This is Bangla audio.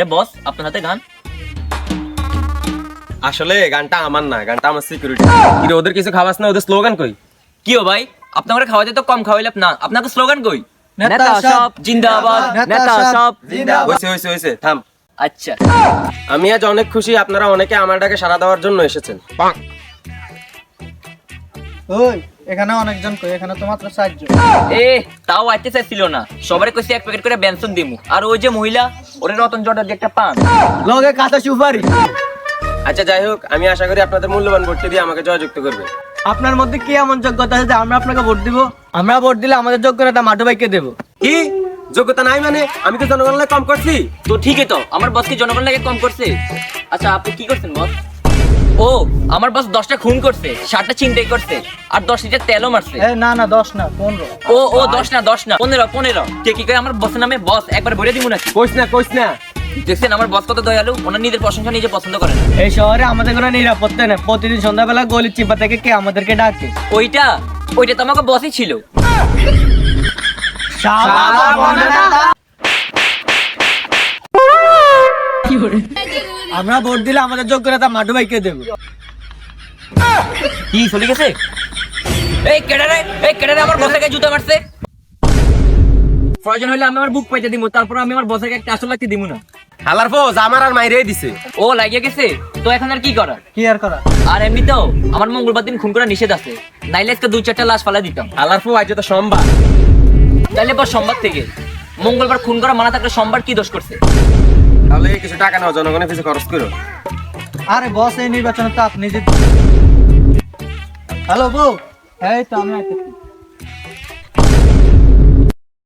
তাহলে বস আপনার হাতে গান। আসলে গানটা আমার না, গানটা আমার সিকিউরিটি। কিন্তু ওদের কিছু খাওয়াস না, ওদের স্লোগান কই? কি ও ভাই, আপনারা খাওয়াতে তো কম খাওয়াইলাম না, আপনাকে স্লোগান কই? নেতা সব জিন্দাবাদ, নেতা সব জিন্দাবাদ। হইছে থাম। আচ্ছা আমি আজ অনেক খুশি, আপনারা অনেকে আমার ডাকে সাড়া দেওয়ার জন্য এসেছেন। ওই এখানে অনেকজন কই, এখানে তো মাত্র 4 জন। এ তাও আইতে চাইছিল না, সবারে কইছি 1 প্যাকেট করে বেনসন দিমু। আর ওই যে মহিলা ওরে রতন জটার যে একটা পান লগে কাঁচা সুপারি। আচ্ছা যাই হোক, আমি আশা করি আপনাদের মূল্যবান ভোটটি দিয়ে আমাকে জয়যুক্ত করবে। আপনার মধ্যে কি এমন যোগ্যতা আছে যে আমরা আপনাকে ভোট দিব? আমরা ভোট দিলে আমাদের যোগ্যতা মাঠু ভাইকে দেব। কি যোগ্যতা নাই মানে? আমি তো জনগণের কম করছি? তো ঠিকই তো, আমার বস কি জনগণ লাগে কম করছে? আচ্ছা আপনি কি করছেন বস? ও আমার বস 10টা খুন করছে, 7টা চিন্তাই করছে, আর 10 লিটার তেলও মারছে। না না 10 না 15। ও 10 না 15 কে কি করে আমার বসের নামে বস একবার বলে দিব নাকি? কইস না। দেখছেন আমার বস কত দয়ালু, ওনার নিজের প্রশংসা নিজে পছন্দ করেন। এই শহরে আমাদের কোনো নিরাপত্তা নেই, প্রতিদিন সন্ধ্যাবেলা গলির চিপা থেকে কে আমাদেরকে ডাকে। ওইটা তো আমাকে বসই ছিল। আমরা ভোট দিলে আমাদের যোগ্যতা মাঠু ভাইকে দেব। কি চলে গেছে? এই কেডারে আমার বসের গায়ে জুতা মারছে। প্রয়োজন হলে আমি আমার বুক পাইতে দিব, তারপর আমি আমার বসের গায়ে একটা আসল লাগতে দিব না। হালার ফোজ আমার আর মাইরে দিছে। ও লাগিয়ে গেছে, তো এখন আর কি করার? কি আর করা? আর এমনিতেও আমার মঙ্গলবার দিন খুন করা নিষেধ আছে, নাইলে আজকে 2-4টা লাশ ফালা দিতাম। হালার ফো আজ তো সোমবার। তাইলে পর সোমবার থেকে মঙ্গলবার খুন করা মানা থাকলে সোমবার কি দোষ করছে? তাহলে কিছু টাকা নাও, জনগণের কিছু খরচ করো। আরে বস এই নির্বাচনে তো আপনি জিত। হ্যালো বউ, এই তো আমি আইতেছি।